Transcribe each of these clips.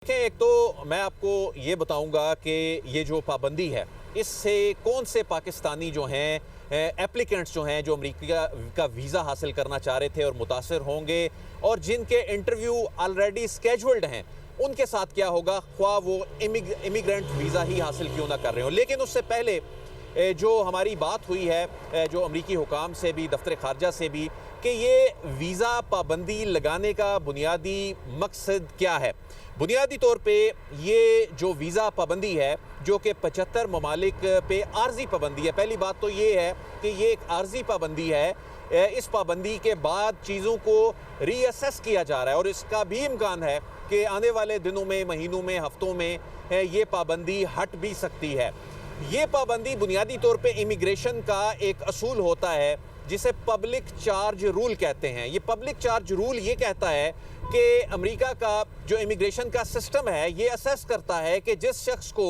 देखें, एक तो मैं आपको ये बताऊंगा कि ये जो पाबंदी है इससे कौन से पाकिस्तानी जो हैं एप्लीकेंट्स जो हैं जो अमेरिका का वीज़ा हासिल करना चाह रहे थे और मुतासर होंगे, और जिनके इंटरव्यू ऑलरेडी स्केजुल्ड हैं उनके साथ क्या होगा, ख्वाह वो इमिग्रेंट वीज़ा ही हासिल क्यों ना कर रहे हो। लेकिन उससे पहले जो हमारी बात हुई है जो अमरीकी हुकाम से भी, दफ्तर खारजा से भी, कि ये वीज़ा पाबंदी लगाने का बुनियादी मकसद क्या है। बुनियादी तौर पे ये जो वीज़ा पाबंदी है जो कि 75 ममालिक पे आर्जी पाबंदी है। पहली बात तो ये है कि ये एक आर्जी पाबंदी है। इस पाबंदी के बाद चीज़ों को रीअसेस किया जा रहा है और इसका भी इम्कान है कि आने वाले दिनों में, महीनों में, हफ्तों में ये पाबंदी हट भी सकती है। ये पाबंदी बुनियादी तौर पे इमिग्रेशन का एक असूल होता है जिसे पब्लिक चार्ज रूल कहते हैं। ये पब्लिक चार्ज रूल ये कहता है कि अमेरिका का जो इमिग्रेशन का सिस्टम है ये असेस करता है कि जिस शख्स को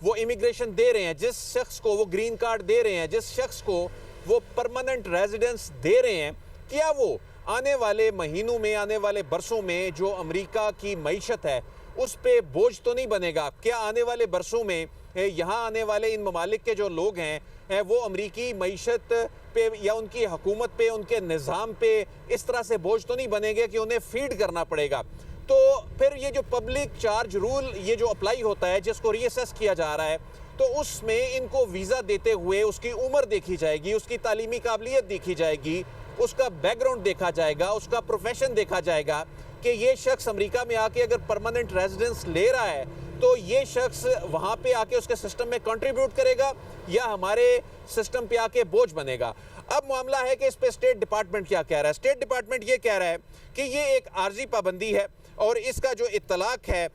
वो इमिग्रेशन दे रहे हैं, जिस शख्स को वो ग्रीन कार्ड दे रहे हैं, जिस शख्स को वो परमानेंट रेजिडेंस दे रहे हैं, क्या वो आने वाले महीनों में, आने वाले बरसों में जो अमेरिका की मईशत है उस पर बोझ तो नहीं बनेगा। क्या आने वाले बरसों में यहाँ आने वाले इन ममालिक के जो लोग हैं वो अमरीकी मईशत पे या उनकी हुकूमत पे, उनके निज़ाम पे इस तरह से बोझ तो नहीं बनेंगे कि उन्हें फीड करना पड़ेगा। तो फिर ये जो पब्लिक चार्ज रूल ये जो अप्लाई होता है, जिसको रीअसेस किया जा रहा है, तो उसमें इनको वीज़ा देते हुए उसकी उम्र देखी जाएगी, उसकी तालीमी काबिलियत देखी जाएगी, उसका बैकग्राउंड देखा जाएगा, उसका प्रोफेशन देखा जाएगा कि ये शख्स अमेरिका में आके अगर परमानेंट रेजिडेंस ले रहा है तो ये शख्स वहाँ पे आके उसके सिस्टम में कंट्रीब्यूट करेगा या हमारे सिस्टम पे आके बोझ बनेगा। अब मामला है कि इस पे स्टेट डिपार्टमेंट क्या कह रहा है। स्टेट डिपार्टमेंट ये कह रहा है कि ये एक आर्जी पाबंदी है और इसका जो इत्तलाक है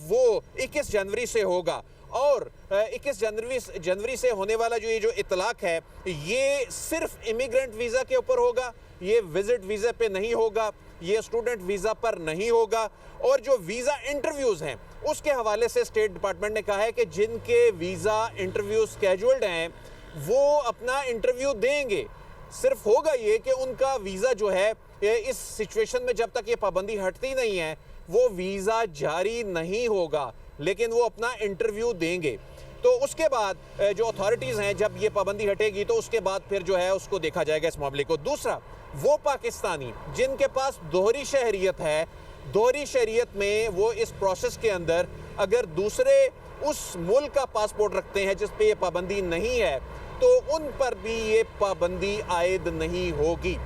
वो 21 जनवरी से होगा, और 21 जनवरी से होने वाला जो ये जो इत्तलाक है ये सिर्फ इमिग्रेंट वीज़ा के ऊपर होगा, ये विजिट वीज़ा पे नहीं होगा, ये स्टूडेंट वीज़ा पर नहीं होगा। और जो वीज़ा इंटरव्यूज़ हैं उसके हवाले से स्टेट डिपार्टमेंट ने कहा है कि जिनके वीज़ा इंटरव्यू स्केड्यूल्ड हैं वो अपना इंटरव्यू देंगे। सिर्फ होगा ये कि उनका वीज़ा जो है इस सिचुएशन में जब तक ये पाबंदी हटती नहीं है वो वीज़ा जारी नहीं होगा, लेकिन वो अपना इंटरव्यू देंगे। तो उसके बाद जो अथॉरिटीज़ हैं, जब ये पाबंदी हटेगी तो उसके बाद फिर जो है उसको देखा जाएगा इस मामले को। दूसरा, वो पाकिस्तानी जिनके पास दोहरी शहरियत है, दोहरी शहरियत में वो इस प्रोसेस के अंदर अगर दूसरे उस मुल्क का पासपोर्ट रखते हैं जिस पे ये पाबंदी नहीं है तो उन पर भी ये पाबंदी आयद नहीं होगी।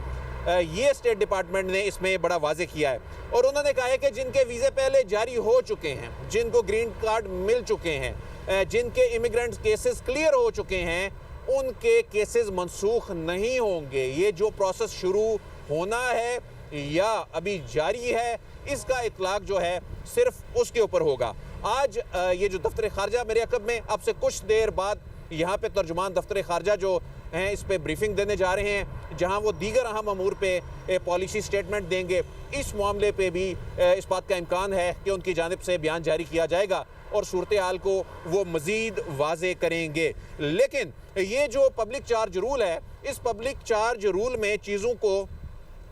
ये स्टेट डिपार्टमेंट ने इसमें बड़ा वाजे किया है और उन्होंने कहा है कि जिनके वीज़े पहले जारी हो चुके हैं, जिनको ग्रीन कार्ड मिल चुके हैं, जिनके इमिग्रेंट केसेस क्लियर हो चुके हैं, उनके केसेस मनसूख नहीं होंगे। ये जो प्रोसेस शुरू होना है या अभी जारी है, इसका इतलाक जो है सिर्फ उसके ऊपर होगा। आज ये जो दफ्तर खारजा मेरे अकब में आपसे कुछ देर बाद यहाँ पे तर्जुमान दफ्तर खारजा जो हैं इस पे ब्रीफिंग देने जा रहे हैं, जहाँ वो दीगर अहम अमूर पे पॉलिसी स्टेटमेंट देंगे। इस मामले पे भी इस बात का इम्कान है कि उनकी जानिब से बयान जारी किया जाएगा और सूरत हाल को वो मज़ीद वाजे करेंगे। लेकिन ये जो पब्लिक चार्ज रूल है, इस पब्लिक चार्ज रूल में चीज़ों को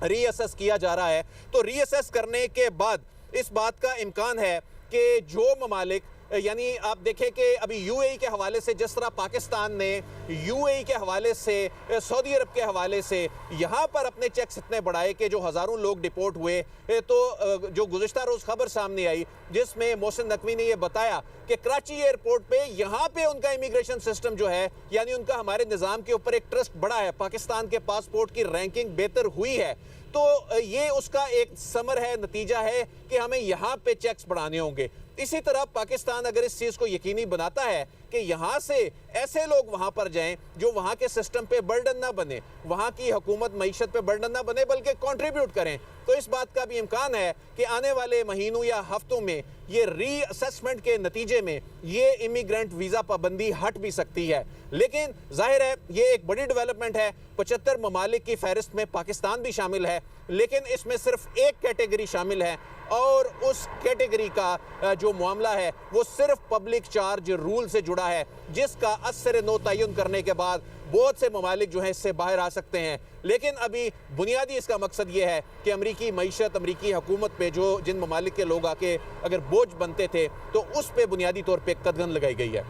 रीअसेस किया जा रहा है। तो रीअसेस करने के बाद इस बात का इम्कान है कि जो ममालिक, यानी आप देखें कि अभी यूएई के हवाले से जिस तरह पाकिस्तान ने यूएई के हवाले से, सऊदी अरब के हवाले से यहाँ पर अपने चेक्स इतने बढ़ाए कि जो हज़ारों लोग डिपोर्ट हुए, तो जो गुज़िश्ता रोज़ खबर सामने आई जिसमें मोहसिन नकवी ने यह बताया कि कराची एयरपोर्ट पे यहाँ पे उनका इमिग्रेशन सिस्टम जो है, यानी उनका हमारे निज़ाम के ऊपर एक ट्रस्ट बढ़ा है, पाकिस्तान के पासपोर्ट की रैंकिंग बेहतर हुई है। तो ये उसका एक समर है, नतीजा है कि हमें यहाँ पे चेक्स बढ़ाने होंगे। इसी तरह पाकिस्तान अगर इस चीज़ को यकीनी बनाता है कि यहाँ से ऐसे लोग वहाँ पर जाएं जो वहाँ के सिस्टम पे बर्डन ना बने, वहाँ की हुकूमत मईशत पे बर्डन ना बने, बल्कि कंट्रीब्यूट करें, तो इस बात का भी इम्कान है कि आने वाले महीनों या हफ्तों में ये रीअसेसमेंट के नतीजे में ये इमिग्रेंट वीज़ा पाबंदी हट भी सकती है। लेकिन जाहिर है ये एक बड़ी डेवलपमेंट है। 75 ममालिक की फहरिस्त में पाकिस्तान भी शामिल है, लेकिन इसमें सिर्फ एक कैटेगरी शामिल है और उस कैटेगरी का जो मामला है वो सिर्फ पब्लिक चार्ज रूल से जुड़ा है, जिसका असर नो तयन करने के बाद बहुत से ममालिक जो हैं इससे बाहर आ सकते हैं। लेकिन अभी बुनियादी इसका मकसद ये है कि अमरीकी मईशत, अमरीकी हुकूमत पे जो जिन ममालिक के लोग आके अगर बोझ बनते थे तो उस पर बुनियादी तौर पर कदगन लगाई गई है।